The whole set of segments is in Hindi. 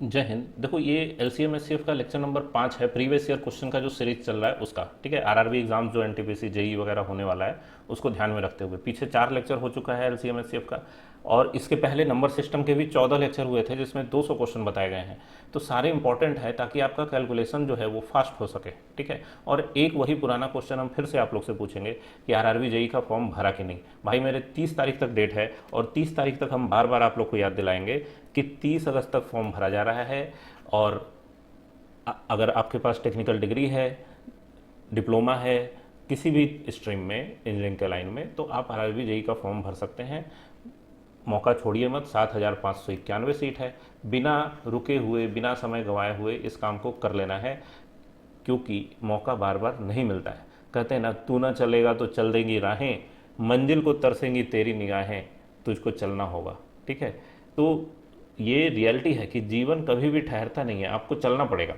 जय हिंद। देखो, ये एलसीएम एससीएफ का लेक्चर नंबर 5 है, प्रीवियस ईयर क्वेश्चन का जो सीरीज चल रहा है उसका। ठीक है, आरआरबी एग्जाम जो एनटीपीसी जेई वगैरह होने वाला है उसको ध्यान में रखते हुए पीछे 4 लेक्चर हो चुका है एलसीएम एससीएफ का, और इसके पहले नंबर सिस्टम के भी 14 लेक्चर हुए थे जिसमें 200 क्वेश्चन बताए गए हैं। तो सारे इंपॉर्टेंट है ताकि आपका कैलकुलेशन जो है वो फास्ट हो सके। ठीक है, और एक वही पुराना क्वेश्चन हम फिर से आप लोग से पूछेंगे कि आरआरबी जेई का फॉर्म भरा कि नहीं। भाई मेरे 30 तारीख तक डेट है, और 30 तारीख तक हम बार बार आप लोग को याद दिलाएंगे कि 30 अगस्त तक फॉर्म भरा जा रहा है। और अगर आपके पास टेक्निकल डिग्री है, डिप्लोमा है किसी भी स्ट्रीम में इंजीनियरिंग के लाइन में, तो आप आरआरबी जेई का फॉर्म भर सकते हैं। मौका छोड़िए मत, 7,591 सीट है। बिना रुके हुए, बिना समय गंवाए हुए इस काम को कर लेना है, क्योंकि मौका बार बार नहीं मिलता है। कहते हैं ना, तू ना चलेगा तो चल देंगी राहें, मंजिल को तरसेंगी तेरी निगाहें, तुझको चलना होगा। ठीक है, तो ये रियलिटी है कि जीवन कभी भी ठहरता नहीं है, आपको चलना पड़ेगा।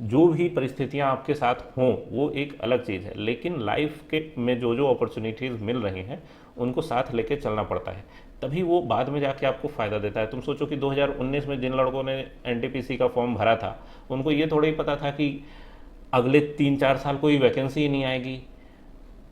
जो भी परिस्थितियां आपके साथ हों वो एक अलग चीज़ है, लेकिन लाइफ के में जो जो अपॉर्चुनिटीज़ मिल रही हैं उनको साथ लेके चलना पड़ता है, तभी वो बाद में जाके आपको फ़ायदा देता है। तुम सोचो कि 2019 में जिन लड़कों ने एनटीपीसी का फॉर्म भरा था उनको ये थोड़ा ही पता था कि अगले 3-4 साल कोई वैकेंसी ही नहीं आएगी।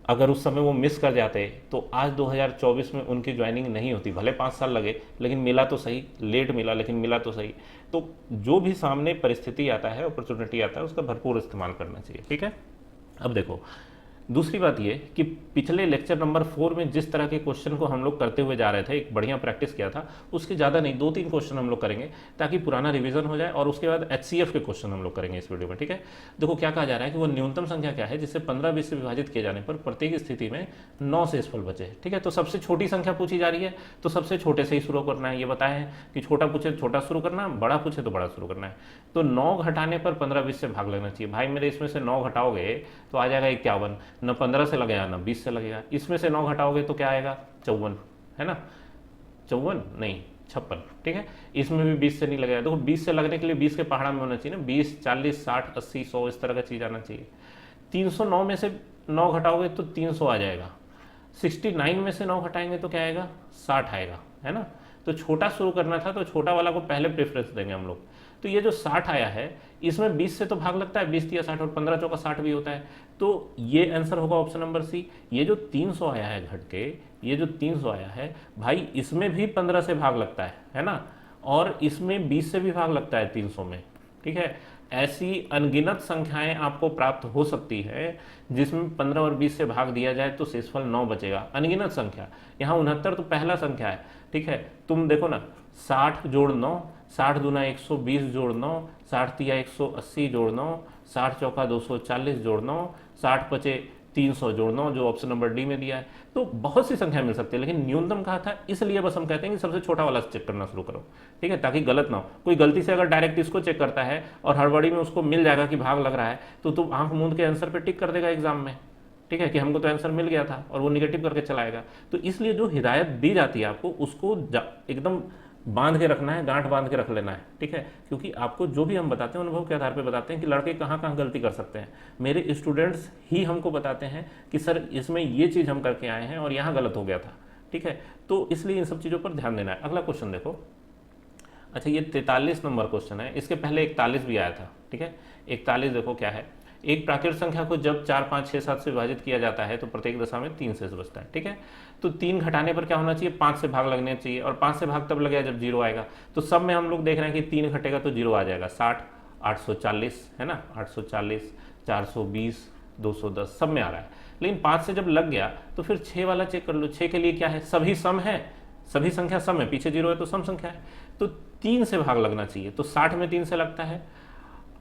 अगर उस समय वो मिस कर जाते तो आज 2024 में उनकी ज्वाइनिंग नहीं होती। भले 5 साल लगे, लेकिन मिला तो सही, लेट मिला लेकिन मिला तो सही। तो जो भी सामने परिस्थिति आता है, अपॉर्चुनिटी आता है, उसका भरपूर इस्तेमाल करना चाहिए। ठीक है, अब देखो, दूसरी बात ये कि पिछले लेक्चर नंबर 4 में जिस तरह के क्वेश्चन को हम लोग करते हुए जा रहे थे, एक बढ़िया प्रैक्टिस किया था, उसके ज़्यादा नहीं, 2-3 क्वेश्चन हम लोग करेंगे ताकि पुराना रिवीजन हो जाए, और उसके बाद एचसीएफ के क्वेश्चन हम लोग करेंगे इस वीडियो में। ठीक है, देखो क्या कहा जा रहा है कि वो न्यूनतम संख्या क्या है जिससे 15-20 से विभाजित किए जाने पर प्रत्येक स्थिति में 9 शेषफल बचे। ठीक है, तो सबसे छोटी संख्या पूछी जा रही है, तो सबसे छोटे से ही शुरू करना है। ये बताया है कि छोटा पूछे तो छोटा शुरू करना है, बड़ा पूछे तो बड़ा शुरू करना है। तो 9 घटाने पर 15-20 से भाग लेना चाहिए। भाई मेरे इसमें से 9 घटाओगे तो आ जाएगा 51, न 15 से लगेगा ना 20 से लगेगा। इसमें से 9 घटाओगे तो क्या आएगा, 54, है ना, 54 नहीं 56। ठीक है, इसमें भी 20 से नहीं लगेगा। देखो 20 से लगने के लिए 20 के पहाड़ा में होना चाहिए ना, 20, 40, 60, 80, 100 इस तरह का चीज़ आना चाहिए। 309 में से 9 घटाओगे तो 300 आ जाएगा। 69 में से 9 घटाएंगे तो क्या आएगा, 60 आएगा, है ना। तो छोटा शुरू करना था तो छोटा वाला को पहले प्रेफरेंस देंगे हम लोग। तो ये जो 60 आया है इसमें 20 से तो भाग लगता है, 20 या 60, और 15 चौका 60 भी होता है। तो ये आंसर होगा ऑप्शन नंबर सी। ये जो 300 आया है घट के, ये जो 300 आया है भाई, इसमें भी 15 से भाग लगता है ना, और इसमें 20 से भी भाग लगता है 300 में। ठीक है, ऐसी अनगिनत संख्याएं आपको प्राप्त हो सकती है जिसमें 15 और 20 से भाग दिया जाए तो शेषफल 9 बचेगा। अनगिनत संख्या, यहाँ 69 तो पहला संख्या है। ठीक है, तुम देखो ना, 60 जोड़ 9, 60 दूना 120 जोड़ 9, 60 तिया 180 जोड़ 9, 60 चौका 240 जोड़ 9, 60 पचे 300 जोड़ 9, जो ऑप्शन नंबर डी में दिया है। तो बहुत सी संख्या मिल सकती है, लेकिन न्यूनतम कहा था, इसलिए बस हम कहते हैं कि सबसे छोटा वाला चेक करना शुरू करो। ठीक है, ताकि गलत ना हो। कोई गलती से अगर डायरेक्ट इसको चेक करता है और हड़बड़ी में उसको मिल जाएगा कि भाग लग रहा है, तो तुम आंख मूंद के आंसर पे टिक कर देगा एग्जाम में। ठीक है, कि हमको तो आंसर मिल गया था, और वो निगेटिव करके चलाएगा। तो इसलिए जो हिदायत दी जाती है आपको, उसको एकदम बांध के रखना है, गांठ बांध के रख लेना है। ठीक है, क्योंकि आपको जो भी हम बताते हैं अनुभव के आधार पर बताते हैं कि लड़के कहाँ कहाँ गलती कर सकते हैं। मेरे स्टूडेंट्स ही हमको बताते हैं कि सर इसमें ये चीज़ हम करके आए हैं और यहाँ गलत हो गया था। ठीक है, तो इसलिए इन सब चीज़ों पर ध्यान देना है। अगला क्वेश्चन देखो। अच्छा, ये 43 नंबर क्वेश्चन है, इसके पहले 41 भी आया था। ठीक है, 41 देखो क्या है। एक प्राकृत संख्या को जब 4, 5, 6, 7 से विभाजित किया जाता है तो प्रत्येक दशा में 3 शेष बचता है। ठीक है, तो 3 घटाने पर क्या होना चाहिए, 5 से भाग लगने चाहिए, और 5 से भाग तब लगेगा जब 0 आएगा। तो सब में हम लोग देख रहे हैं कि 3 घटेगा तो 0 आ जाएगा। 60, 840, है ना, 840, 420, 210 सब में आ रहा है। लेकिन 5 से जब लग गया तो फिर 6 वाला चेक कर लो। 6 के लिए क्या है, सभी सम है, सभी संख्या सम है, पीछे 0 है तो सम संख्या है, तो 3 से भाग लगना चाहिए। तो 60 में 3 से लगता है,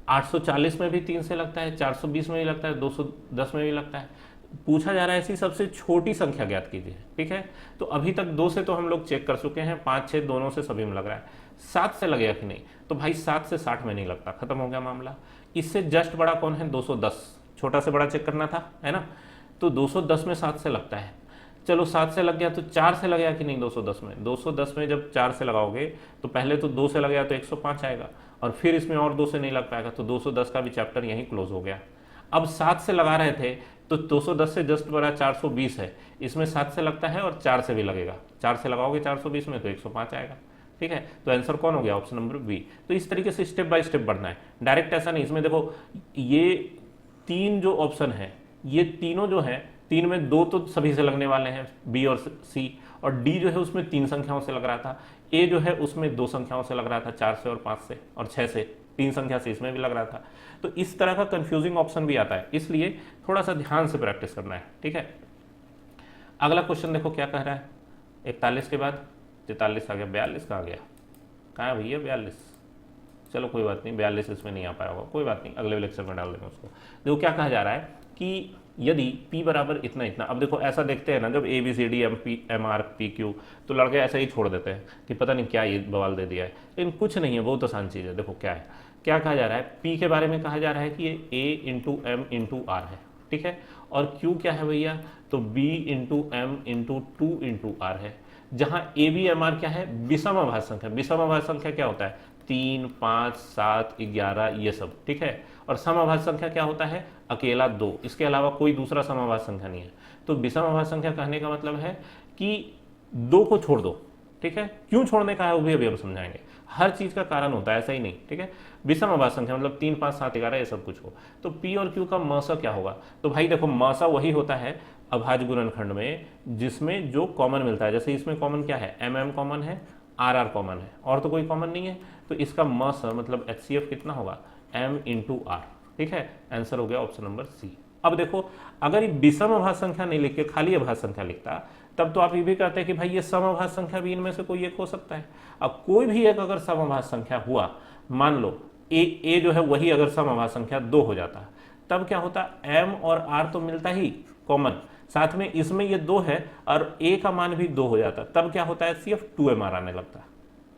840 में भी 3 से लगता है, 420 में भी लगता है, 210 में भी लगता है। पूछा जा रहा है ऐसी सबसे छोटी संख्या ज्ञात कीजिए। ठीक है, तो अभी तक 2 से तो हम लोग चेक कर चुके हैं, 5, 6 दोनों से सभी में लग रहा है। 7 से लगेगा कि नहीं, तो भाई 7 से 60 में नहीं लगता, खत्म हो गया मामला। इससे जस्ट बड़ा कौन है, 210, छोटा से बड़ा चेक करना था, है ना। तो 210 में 7 से लगता है। चलो 7 से लग गया तो 4 से लगेगा कि नहीं, 210 में। 210 में जब 4 से लगाओगे तो पहले तो 2 से लगेगा तो 105 आएगा, और फिर इसमें और 2 से नहीं लग पाएगा, तो 210 का भी चैप्टर यहीं क्लोज हो गया। अब 7 से लगा रहे थे तो 210 से जस्ट बड़ा 420 है, इसमें 7 से लगता है और 4 से भी लगेगा। 4 से लगाओगे 420 में तो 105 आएगा। ठीक है, तो आंसर कौन हो गया, ऑप्शन नंबर बी। तो इस तरीके से स्टेप बाय स्टेप बढ़ना है, डायरेक्ट ऐसा नहीं। इसमें देखो ये 3 जो ऑप्शन है, ये तीनों जो है, 3 में 2 तो सभी से लगने वाले हैं, बी और सी, और डी जो है उसमें 3 संख्याओं से लग रहा था, ए जो है उसमें 2 संख्याओं से लग रहा था, 4 से और 5 से, और 6 से, 3 संख्या से इसमें भी लग रहा था। तो इस तरह का कंफ्यूजिंग ऑप्शन भी आता है, इसलिए थोड़ा सा ध्यान से प्रैक्टिस करना है, ठीक है। अगला क्वेश्चन देखो क्या कह रहा है, 41 के बाद 43 आ गया, 42 का आ गया, कहाँ है भैया 42, चलो कोई बात नहीं, 42 इसमें नहीं आ पाया होगा, कोई बात नहीं, अगले लेक्चर में डाल देंगे उसको। देखो क्या कहा जा रहा है कि यदि P बराबर इतना इतना, अब देखो ऐसा देखते हैं ना जब A B C D M R P Q, तो लड़के ऐसे ही छोड़ देते हैं कि पता नहीं क्या ये बवाल दे दिया है, लेकिन कुछ नहीं है, बहुत आसान चीज़ है। देखो क्या है, क्या कहा जा रहा है, P के बारे में कहा जा रहा है कि ये A into M into R है, ठीक है, और Q क्या है भैया, तो B into M into 2 into R है, जहाँ A B M R क्या है, विषम अभाज्य संख्या। विषम अभाज्य संख्या क्या होता है, 3, 5, 7, 11 ये सब, ठीक है, और समअभाज्य संख्या क्या होता है, अकेला 2, इसके अलावा कोई दूसरा समअभाज्य संख्या नहीं है। तो विषम अभाज्य संख्या कहने का मतलब है कि 2 को छोड़ दो, ठीक है, क्यों छोड़ने का है वो भी अभी हम समझाएंगे, हर चीज का कारण होता है, ऐसा ही नहीं, ठीक है। विषम अभाज्य संख्या मतलब 3, 5, 7, 11 ये सब कुछ हो, तो P और Q का मसा क्या होगा, तो भाई देखो मसा वही होता है अभाज्य गुणनखंड में जिसमें जो कॉमन मिलता है, जैसे इसमें कॉमन क्या है, MM कॉमन है, RR कॉमन है, और तो कोई कॉमन नहीं है, तो इसका मसा मतलब HCF कितना होगा, M इंटू R, ठीक है, आंसर हो गया ऑप्शन नंबर सी। अब देखो अगर ये विषम अभाज्य संख्या नहीं लिख के खाली अभाज्य संख्या लिखता, तब तो आप ये भी कहते हैं कि भाई ये समअभाज्य संख्या भी इनमें से कोई एक हो सकता है। अब कोई भी एक अगर समअभाज्य संख्या हुआ, मान लो ए जो है वही अगर समअभाज्य संख्या 2 हो जाता, तब क्या होता, M और R तो मिलता ही कॉमन, साथ में इसमें ये 2 है और A का मान भी 2 हो जाता, तब क्या होता है, सिर्फ 2MR आने लगता।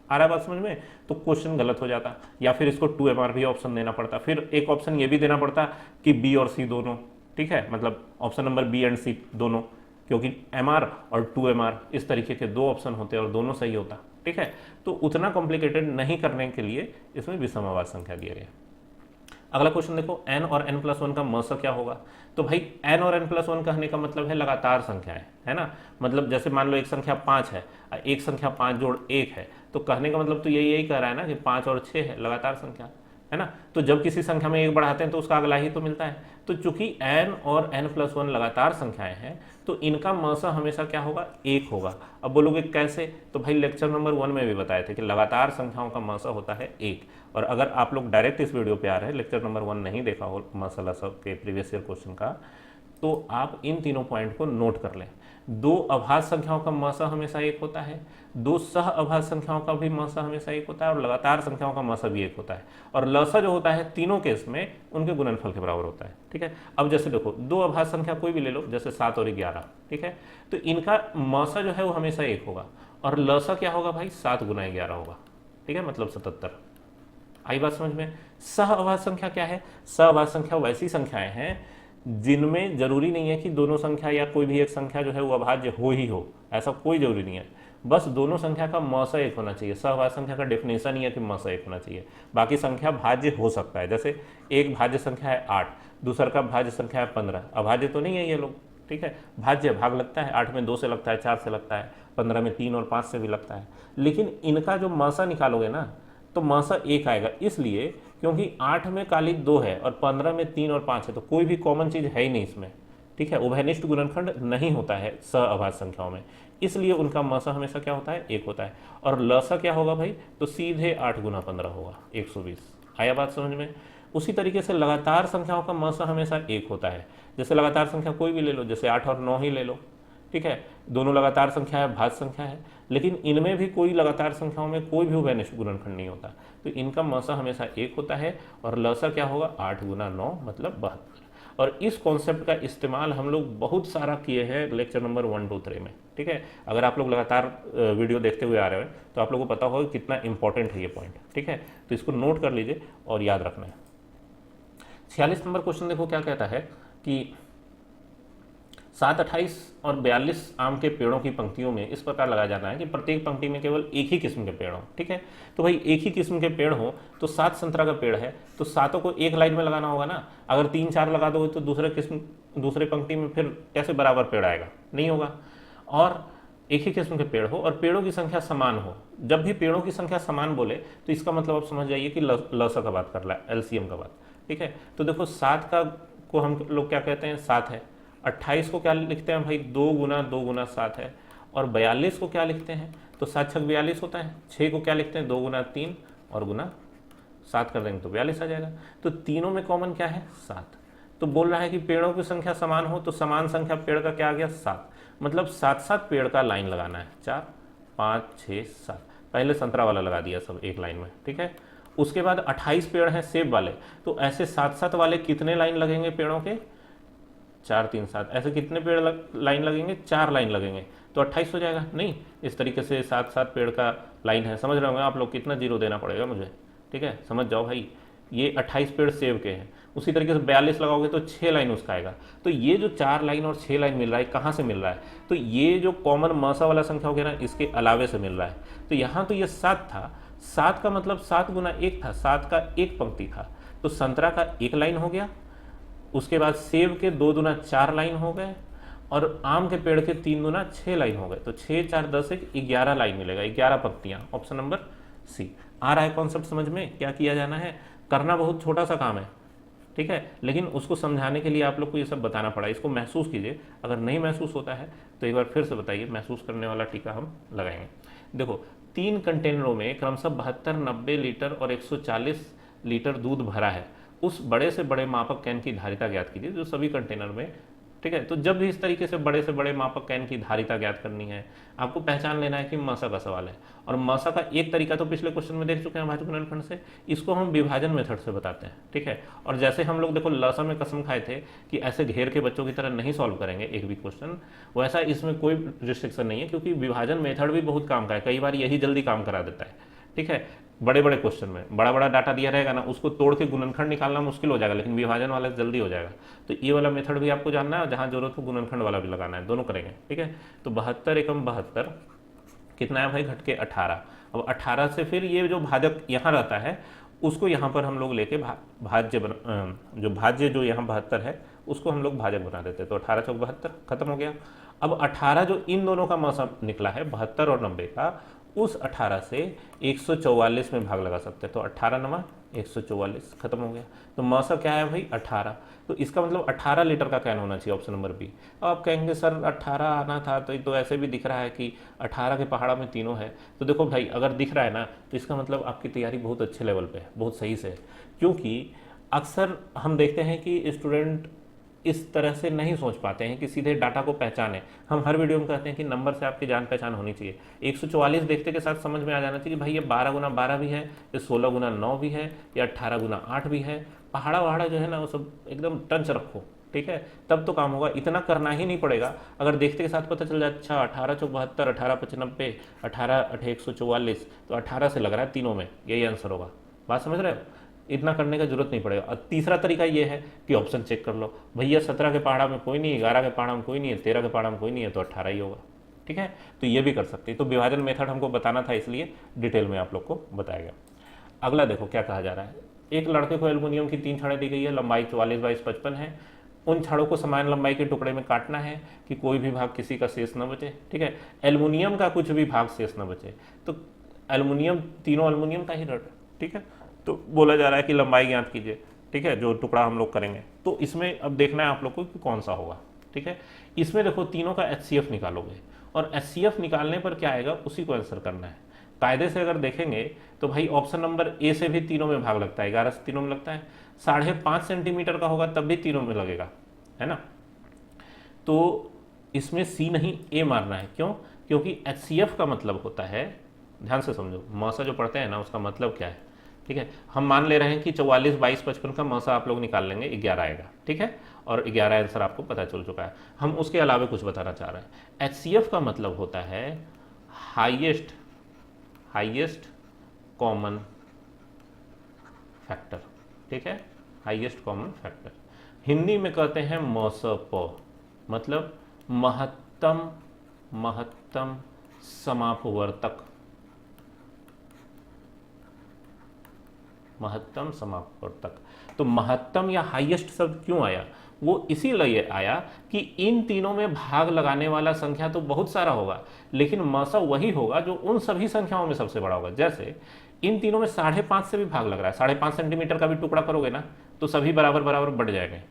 आ रहा है बात समझ में, तो क्वेश्चन गलत हो जाता, या फिर इसको 2MR भी ऑप्शन देना पड़ता, फिर एक ऑप्शन ये भी देना पड़ता कि B और C दोनों, ठीक है, मतलब option number B and C दोनों, क्योंकि MR और 2MR इस तरीके के 2 ऑप्शन होते और दोनों सही होता, ठीक है। तो उतना कॉम्प्लिकेटेड नहीं करने के लिए इसमें विषम अभाज्य संख्या दिया गया। अगला क्वेश्चन देखो, n और n+1 का मसा क्या होगा, तो भाई n और n+1 कहने का मतलब है लगातार संख्याएं, है ना, मतलब जैसे मान लो एक संख्या 5 है, एक संख्या 5 जोड़ 1 है, तो कहने का मतलब तो यही कह रहा है ना कि 5 और 6 है लगातार संख्या, है ना, तो जब किसी संख्या में 1 बढ़ाते हैं तो उसका अगला ही तो मिलता है। तो चूंकि n और n+1 लगातार संख्याएं हैं, तो इनका मसा हमेशा क्या होगा, 1 होगा। अब बोलोगे कैसे, तो भाई लेक्चर नंबर 1 में भी बताए थे कि लगातार संख्याओं का मसा होता है 1, और अगर आप लोग डायरेक्ट इस वीडियो पे आ रहे हैं, लेक्चर नंबर 1 नहीं देखा हो मसाला सब के प्रीवियस ईयर क्वेश्चन का, तो आप इन तीनों पॉइंट को नोट कर लें। 2 अभाज्य संख्याओं का मसा हमेशा 1 होता है, 2 सह अभाज्य संख्याओं का भी मसा हमेशा 1 होता है, और लगातार संख्याओं का मसा भी 1 होता है, और लसा जो होता है तीनों केस में उनके गुणनफल के बराबर होता है, ठीक है। अब जैसे देखो 2 अभाज्य संख्या कोई भी ले लो, जैसे 7 और 11, ठीक है, तो इनका मसा जो है वो हमेशा 1 होगा, और लसा क्या होगा भाई, 7 गुना 11 होगा, ठीक है, मतलब 77। आई बात समझ में। सह अभाज्य संख्या क्या है, सह अभाज्य संख्या वैसी संख्याएं हैं जिनमें जरूरी नहीं है कि दोनों संख्या या कोई भी एक संख्या जो है वो अभाज्य हो ही हो, ऐसा कोई जरूरी नहीं है, बस दोनों संख्या का मसा 1 होना चाहिए। सहभाज्य संख्या का डेफिनेशन ही है कि मसा 1 होना चाहिए, बाकी संख्या भाज्य हो सकता है, जैसे एक भाज्य संख्या है 8, दूसर का भाज्य संख्या है 15, अभाज्य तो नहीं है ये लोग, ठीक है, भाज्य भाग लगता है, 8 में 2 से लगता है, 4 से लगता है, 15 में 3 और 5 से भी लगता है, लेकिन इनका जो मसा निकालोगे ना तो मसा 1 आएगा, इसलिए क्योंकि 8 में कालिक 2 है और 15 में 3 और 5 है, तो कोई भी कॉमन चीज है ही नहीं इसमें, ठीक है, उभयनिष्ठ गुणनखंड नहीं होता है सह अभाज्य संख्याओं में, इसलिए उनका मसा हमेशा क्या होता है, 1 होता है। और लसा क्या होगा भाई, तो सीधे 8 गुना 15 होगा, 120। आया बात समझ में। उसी तरीके से लगातार संख्याओं का मसा हमेशा 1 होता है, जैसे लगातार संख्या कोई भी ले लो, जैसे 8 और 9 ही ले लो, ठीक है, दोनों लगातार संख्या है, भाज्य संख्या है, लेकिन इनमें भी कोई लगातार संख्याओं में कोई भी उभयनिष्ठ गुणनखंड नहीं होता, तो इनका मसा हमेशा 1 होता है, और लसा क्या होगा, 8 गुना 9 मतलब 72। और इस कॉन्सेप्ट का इस्तेमाल हम लोग बहुत सारा किए हैं लेक्चर नंबर 1, 2, 3 में, ठीक है। अगर आप लोग लगातार वीडियो देखते हुए आ रहे हैं तो आप लोगों को पता होगा कितना इंपॉर्टेंट है ये पॉइंट, ठीक है, तो इसको नोट कर लीजिए और याद रखना है। 46 नंबर क्वेश्चन देखो क्या कहता है कि 7, 28 और 42 आम के पेड़ों की पंक्तियों में इस प्रकार लगाया जाना है कि प्रत्येक पंक्ति में केवल एक ही किस्म के पेड़ हो, ठीक है। तो भाई एक ही किस्म के पेड़ हो, तो 7 संतरा का पेड़ है, तो 7 को एक लाइन में लगाना होगा ना, अगर 3, 4 लगा दोगे तो दूसरे पंक्ति में फिर कैसे बराबर पेड़ आएगा, नहीं होगा। और एक ही किस्म के पेड़ हो और पेड़ों की संख्या समान हो। जब भी पेड़ों की संख्या समान बोले तो इसका मतलब आप समझ जाइए कि लसा का बात कर रहा है, एलसीएम का बात। ठीक है, तो देखो 7 का को हम लोग क्या कहते हैं, 7 है। 28 को क्या लिखते हैं भाई, 2 गुना 7 है। और 42 को क्या लिखते हैं, तो 7 छक 42 होता है। 6 को क्या लिखते हैं, 2 गुना 3 और गुना 7 कर देंगे तो 42 आ जाएगा। तो तीनों में कॉमन क्या है, 7। तो बोल रहा है कि पेड़ों की संख्या समान हो तो समान संख्या पेड़ का क्या आ गया, 7। मतलब 7-7 पेड़ का लाइन लगाना है, 4 5 6 7। पहले संतरा वाला लगा दिया सब एक लाइन में, ठीक है। उसके बाद 28 पेड़ हैं सेब वाले, तो ऐसे 7-7 वाले कितने लाइन लगेंगे पेड़ों के, 4 3 7। ऐसे कितने पेड़ लाइन लगेंगे, 4 लाइन लगेंगे, तो 28 हो जाएगा। नहीं, इस तरीके से 7-7 पेड़ का लाइन है। समझ रहे होंगे आप लोग, कितना जीरो देना पड़ेगा मुझे, ठीक है, समझ जाओ भाई। ये 28 पेड़ सेब के हैं। उसी तरीके से 42 लगाओगे तो 6 लाइन उसका आएगा। तो ये जो 4 लाइन और 6 लाइन मिल रहा है, कहाँ से मिल रहा है, तो ये जो कॉमन मसा वाला संख्या हो गया ना, इसके अलावे से मिल रहा है। तो यहाँ तो ये 7 था, 7 का मतलब 7 गुना 1 था, 7 का एक पंक्ति था। तो संतरा का 1 लाइन हो गया। उसके बाद सेब के 2 दुना 4 लाइन हो गए, और आम के पेड़ के 3 दुना 6 लाइन हो गए। तो 6 4 10 1 11 लाइन मिलेगा, 11 पंक्तियाँ। Option number C. आ रहा है कॉन्सेप्ट समझ में, क्या किया जाना है। करना बहुत छोटा सा काम है, ठीक है, लेकिन उसको समझाने के लिए आप लोग को ये सब बताना पड़ा। इसको महसूस कीजिए, अगर नहीं महसूस होता है तो एक बार फिर से बताइए, महसूस करने वाला टीका हम लगाएंगे। देखो 3 कंटेनरों में क्रमशः 72, 90 लीटर और 140 लीटर दूध भरा है। उस बड़े से बड़े मापक कैन की धारिता ज्ञात कीजिए जो सभी कंटेनर में, ठीक है। तो जब भी इस तरीके से बड़े मापक कैन की धारिता ज्ञात करनी है, आपको पहचान लेना है कि मासा का सवाल है। और मासा का एक तरीका तो पिछले क्वेश्चन में देख चुके हैं भाजपा गुणनखंड से, इसको हम विभाजन मेथड से बताते हैं, ठीक है। और जैसे हम लोग देखो लसा में कसम खाए थे कि ऐसे घेर के बच्चों की तरह नहीं सॉल्व करेंगे एक भी क्वेश्चन, वैसा इसमें कोई रिस्ट्रिक्शन नहीं है, क्योंकि विभाजन मेथड भी बहुत काम का है। कई बार यही जल्दी काम करा देता है, ठीक है। बड़े क्वेश्चन में बड़ा डाटा दिया रहेगा ना, उसको तोड़ के गुणनखंड निकालना मुश्किल हो जाएगा, लेकिन विभाजन वाला जल्दी हो जाएगा। तो ये वाला मेथड भी आपको जानना है, जहां जरूरत हो गुणनखंड वाला भी लगाना है, दोनों करेंगे, ठीक है। तो 72 एकम 72 कितना है भाई, घट के 18। अब 18 से फिर ये जो भाजक यहाँ रहता है उसको यहाँ पर हम लोग लेके भाज्य जो यहाँ 72 है उसको हम लोग भाजक बना देते हैं। तो 18 चौक 72 खत्म हो गया। अब 18 जो इन दोनों का मौसम निकला है 72 और 90 का, उस 18 से 144 में भाग लगा सकते हैं। तो 18 नमा 144 खत्म हो गया। तो मौसम क्या है भाई, 18। तो इसका मतलब 18 लीटर का कैन होना चाहिए, ऑप्शन नंबर बी। अब आप कहेंगे सर 18 आना था तो ऐसे भी दिख रहा है कि 18 के पहाड़ा में तीनों है। तो देखो भाई, अगर दिख रहा है ना तो इसका मतलब आपकी तैयारी बहुत अच्छे लेवल पे है, बहुत सही से है। क्योंकि अक्सर हम देखते हैं कि स्टूडेंट इस तरह से नहीं सोच पाते हैं कि सीधे डाटा को पहचाने। हम हर वीडियो में कहते हैं कि नंबर से आपकी जान पहचान होनी चाहिए। 144 देखते के साथ समझ में आ जाना चाहिए कि भाई ये 12 गुना 12 भी है, ये 16 गुना 9 भी है, या 18 गुना 8 भी है। पहाड़ा वहाड़ा जो है ना वो सब एकदम टंच रखो, ठीक है, तब तो काम होगा। इतना करना ही नहीं पड़ेगा, अगर देखते के साथ पता चल जाए अच्छा 18 चौक 72, 18 5 90, 18 8 144, तो 18 से लग रहा है तीनों में, यही आंसर होगा। बात समझ रहे हो, इतना करने का जरूरत नहीं पड़ेगा। और तीसरा तरीका ये है कि ऑप्शन चेक कर लो, भैया 17 के पहाड़ा में कोई नहीं है, 11 के पहाड़ा में कोई नहीं है, 13 के पहाड़ा में कोई नहीं है, तो 18 ही होगा, ठीक है। तो ये भी कर सकते हैं। तो विभाजन मेथड हमको बताना था, इसलिए डिटेल में आप लोग को बताया गया। अगला देखो क्या कहा जा रहा है। एक लड़के को एल्युमिनियम की 3 छड़ें दी गई है, लंबाई 44 बाई 55 है। उन छड़ों को समान लंबाई के टुकड़े में काटना है कि कोई भी भाग किसी का शेष न बचे, ठीक है। एल्युमिनियम का कुछ भी भाग शेष न बचे, तो एल्युमिनियम, तीनों एल्युमिनियम का ही रट, ठीक है। तो बोला जा रहा है कि लंबाई ज्ञात कीजिए, ठीक है, जो टुकड़ा हम लोग करेंगे। तो इसमें अब देखना है आप लोग को कि कौन सा होगा, ठीक है। इसमें देखो तीनों का HCF निकालोगे, और HCF निकालने पर क्या आएगा उसी को आंसर करना है। कायदे से अगर देखेंगे तो भाई ऑप्शन नंबर ए से भी तीनों में भाग लगता है, 11 से तीनों में लगता है। 5.5 सेंटीमीटर का होगा तब भी तीनों में लगेगा, है ना। तो इसमें सी नहीं ए मारना है, क्यों, क्योंकि HCF का मतलब होता है, ध्यान से समझो, मौसा जो पढ़ते हैं ना उसका मतलब क्या है, ठीक है। हम मान ले रहे हैं कि 44 22 55 का मौसा आप लोग निकाल लेंगे, 11 आएगा, ठीक है। और 11 आंसर आपको पता चल चुका है। हम उसके अलावा कुछ बताना चाह रहे हैं। HCF का मतलब होता है हाईएस्ट कॉमन फैक्टर, ठीक है, हाईएस्ट कॉमन फैक्टर। हिंदी में कहते हैं मौसप, मतलब महत्तम समापवर्तक महत्तम समापवर्तक। तो महत्तम या हाईएस्ट शब्द क्यों आया? वो इसीलिए आया कि इन तीनों में भाग लगाने वाला संख्या तो बहुत सारा होगा, लेकिन मसा वही होगा जो उन सभी संख्याओं में सबसे बड़ा होगा। जैसे इन तीनों में 5.5 से भी भाग लग रहा है, 5.5 सेंटीमीटर का भी टुकड़ा करोगे ना तो सभी बराबर बराबर बढ़ जाएंगे।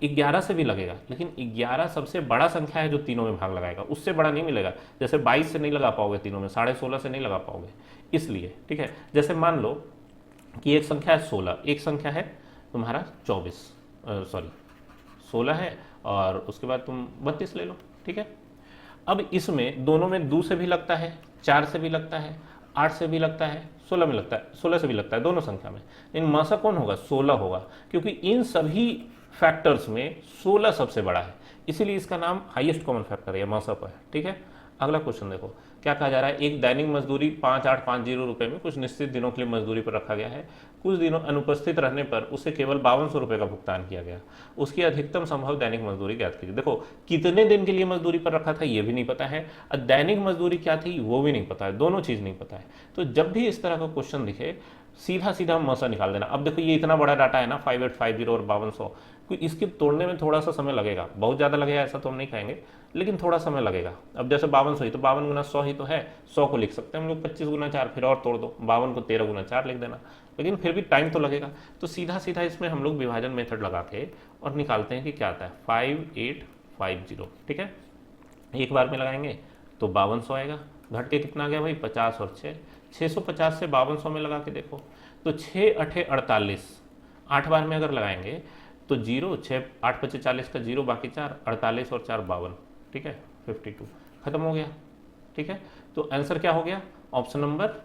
11 से भी लगेगा, लेकिन 11 सबसे बड़ा संख्या है जो तीनों में भाग लगाएगा, उससे बड़ा नहीं मिलेगा। जैसे 22 से नहीं लगा पाओगे तीनों में, 16.5 से नहीं लगा पाओगे, इसलिए ठीक है। जैसे मान लो कि एक संख्या है 16, एक संख्या है तुम्हारा 16 है, और उसके बाद तुम 32 ले लो, ठीक है। अब इसमें दोनों में 2 से भी लगता है, 4 से भी लगता है, 8 से भी लगता है, 16 में लगता है, 16 से भी लगता है, दोनों संख्या में। लेकिन मासा कौन होगा? 16 होगा, क्योंकि इन सभी फैक्टर्स में 16 सबसे बड़ा है, इसीलिए इसका नाम हाईएस्ट कॉमन फैक्टर है, मासा पर है, ठीक है। अगला क्वेश्चन देखो क्या कहा जा रहा है। एक दैनिक मजदूरी 5850 रुपये में कुछ निश्चित दिनों के लिए मजदूरी पर रखा गया है। कुछ दिनों अनुपस्थित रहने पर उसे केवल 5200 रुपये का भुगतान किया गया। उसकी अधिकतम संभव दैनिक मजदूरी ज्ञात कीजिए। देखो कितने दिन के लिए मजदूरी पर रखा था ये भी नहीं पता है, और दैनिक मजदूरी क्या थी वो भी नहीं पता है, दोनों चीज़ नहीं पता है। तो जब भी इस तरह का क्वेश्चन दिखे सीधा सीधा मौसा निकाल देना। अब देखो ये इतना बड़ा डाटा है ना, 5850 और 5200, इसके तोड़ने में थोड़ा सा समय लगेगा, बहुत ज़्यादा लगेगा ऐसा तो हम नहीं कहेंगे, लेकिन थोड़ा समय लगेगा। अब जैसे 5200 ही तो 52 गुना 100 ही तो है, 100 को लिख सकते हैं हम लोग 25 गुना 4, फिर और तोड़ दो, 52 को 13 गुना 4 लिख देना, लेकिन फिर भी टाइम तो लगेगा। तो सीधा सीधा इसमें हम लोग विभाजन मेथड लगा के और निकालते हैं कि क्या आता है 5850, ठीक है। एक बार में लगाएंगे तो 5200 आएगा, घट के कितना आ गया भाई 50 और 6, 650 से 5200 में लगा के देखो तो 6 8 48, 8 बार में अगर लगाएंगे तो 0, 6 8 25 40 का 0, बाकी 4, 48 और 4 52, ठीक है 52, खत्म हो गया, ठीक है। तो आंसर क्या हो गया? ऑप्शन नंबर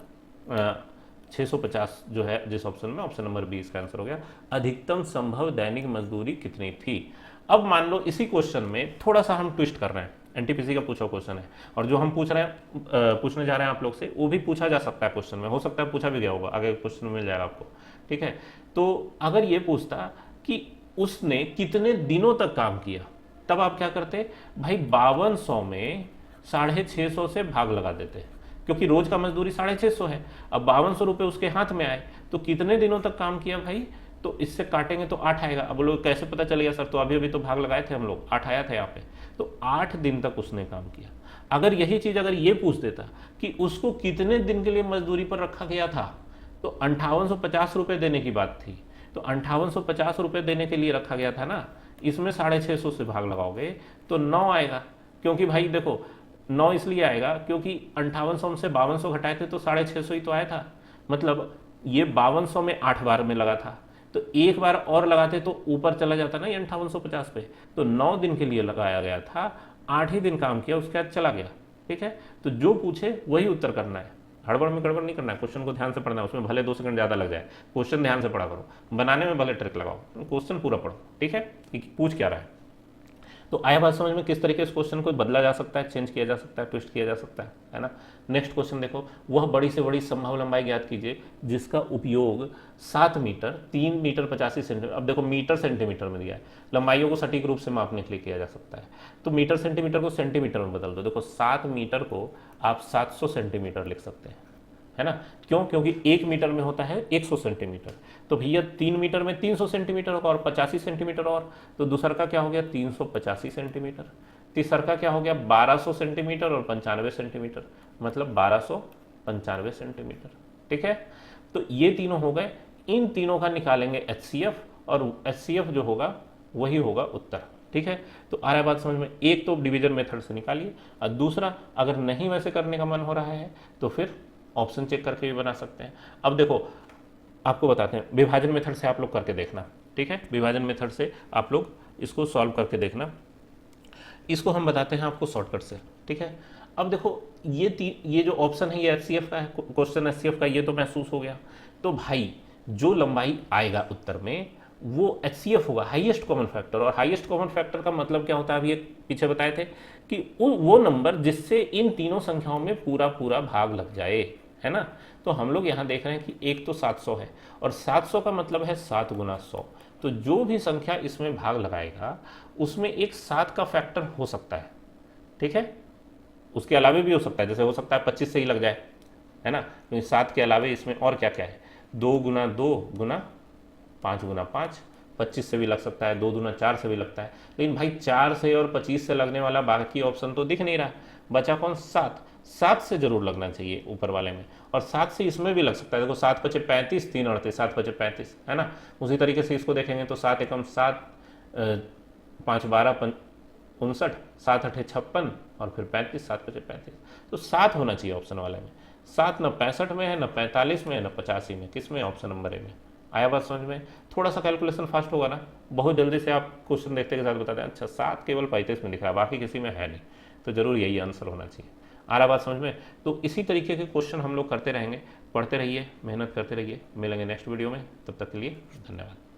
650 जो है जिस ऑप्शन में, ऑप्शन नंबर 20 का आंसर हो गया। अधिकतम संभव दैनिक मजदूरी कितनी थी? अब मान लो इसी क्वेश्चन में थोड़ा सा हम ट्विस्ट कर रहे हैं, एनटीपीसी का पूछा क्वेश्चन है, और जो हम पूछने जा रहे हैं आप लोग से वो भी पूछा जा सकता है क्वेश्चन में, हो सकता है पूछा भी गया होगा, आगे क्वेश्चन में मिल जाएगा आपको, ठीक है। तो अगर ये पूछता कि उसने कितने दिनों तक काम किया, तब आप क्या करते भाई 5200 में 650 से भाग लगा देते, क्योंकि रोज का मजदूरी 650 है। अब 5200 रुपये उसके हाथ में आए तो कितने दिनों तक काम किया भाई, तो इससे काटेंगे तो 8 आएगा। अब लोग कैसे पता चलेगा सर, तो अभी अभी तो भाग लगाए थे हम लोग, 8 आया था यहाँ पे, तो 8 दिन तक उसने काम किया। अगर यही चीज अगर ये पूछ देता कि उसको कितने दिन के लिए मजदूरी पर रखा गया था, तो 5850 रुपये देने की बात थी, तो 5850 रुपये देने के लिए रखा गया था ना, इसमें 650 से भाग लगाओगे तो 9 आएगा। क्योंकि भाई देखो 9 इसलिए आएगा क्योंकि 5800 से 5200 घटाए थे तो 650 ही तो आया था, मतलब ये 5200 में 8 बार में लगा था, तो एक बार और लगाते तो ऊपर चला जाता ना ये 5850 पे। तो 9 दिन के लिए लगाया गया था, 8 ही दिन काम किया, उसके बाद चला गया, ठीक है। तो जो पूछे वही उत्तर करना है, हड़बड़ में गड़बड़ नहीं करना है, क्वेश्चन को ध्यान से पढ़ना है, उसमें भले 2 सेकंड ज़्यादा लग जाए, क्वेश्चन ध्यान से पढ़ा करो, बनाने में भले ट्रिक लगाओ, क्वेश्चन पूरा पढ़ो, ठीक है कि पूछ क्या रहा है। तो आया बात समझ में किस तरीके से क्वेश्चन को बदला जा सकता है, चेंज किया जा सकता है, ट्विस्ट किया जा सकता है ना। नेक्स्ट क्वेश्चन देखो, वह बड़ी से बड़ी संभव लंबाई ज्ञात कीजिए जिसका उपयोग 7 मीटर 3 मीटर 85 सेंटीमीटर, अब देखो मीटर सेंटीमीटर में दिया है, लंबाइयों को सटीक रूप से मापने के लिए किया जा सकता है। तो मीटर सेंटीमीटर को सेंटीमीटर में बदल दो, देखो 7 मीटर को आप 700 सेंटीमीटर लिख सकते हैं, है ना। क्यों? क्योंकि 1 मीटर में होता है 100 सेंटीमीटर, तो भैया 3 मीटर में 300 सेंटीमीटर होगा और 85 सेंटीमीटर और, तो दूसरा का क्या हो गया 385 सेंटीमीटर, तीसरा का क्या हो गया 1200 सेंटीमीटर और 95 सेंटीमीटर, मतलब 1295 सेंटीमीटर, ठीक है। तो ये तीनों हो गए, इन तीनों का निकालेंगे HCF, और HCF जो होगा वही होगा उत्तर, ठीक है। तो आ रहा है बात समझ में। एक तो डिवीजन मेथड से निकालिए, और दूसरा अगर नहीं वैसे करने का मन हो रहा है तो फिर ऑप्शन चेक करके भी बना सकते हैं। अब देखो आपको बताते हैं, विभाजन मेथड से आप लोग करके देखना, ठीक है। विभाजन मेथड से आप लोग इसको सॉल्व करके देखना, इसको हम बताते हैं आपको शॉर्टकट से, ठीक है। अब देखो ये जो ऑप्शन है ये HCF का है, क्वेश्चन HCF का, ये तो महसूस हो गया। तो भाई जो लंबाई आएगा उत्तर में वो HCF होगा, हाईएस्ट कॉमन फैक्टर, और हाईएस्ट कॉमन फैक्टर का मतलब क्या होता है, अभी पीछे बताए थे कि वो नंबर जिससे इन तीनों संख्याओं में पूरा पूरा भाग लग जाए, है ना। तो हम लोग यहाँ देख रहे हैं कि एक तो 700 है, और 700 का मतलब है 7 गुना 100, तो जो भी संख्या इसमें भाग लगाएगा उसमें एक 7 का फैक्टर हो सकता है, ठीक है। उसके अलावे भी हो सकता है, जैसे हो सकता है 25 से ही लग जाए, है ना, क्योंकि 7 के अलावे इसमें और क्या क्या है, 2 गुना 2 गुना 5 गुना 5, 25 से भी लग सकता है, 2 दूना 4 से भी लगता है। लेकिन भाई 4 से और 25 से लगने वाला बाकी ऑप्शन तो दिख नहीं रहा, बचा कौन? 7। 7 से जरूर लगना चाहिए ऊपर वाले में, और 7 से इसमें भी लग सकता है। देखो 7 पचे 35, 3 38, 7 पचे 35 है ना। उसी तरीके से इसको देखेंगे तो 7 एकम 7, 5 12 59, 7 8 56 और फिर 35, 7 पचे 35। तो 7 होना चाहिए ऑप्शन वाले में। 7 न 65 में है, न 45 में है, न 85 में, किस में? ऑप्शन नंबर ए में। आया बात समझ में? थोड़ा सा कैलकुलेशन फास्ट होगा ना, बहुत जल्दी से आप क्वेश्चन देखते के साथ बताते हैं अच्छा 7 केवल 35 में दिख रहा है, बाकी किसी में है नहीं, तो जरूर यही आंसर होना चाहिए। आ रहा बात समझ में? तो इसी तरीके के क्वेश्चन हम लोग करते रहेंगे, पढ़ते रहिए, मेहनत करते रहिए। मिलेंगे नेक्स्ट वीडियो में, तब तक के लिए धन्यवाद।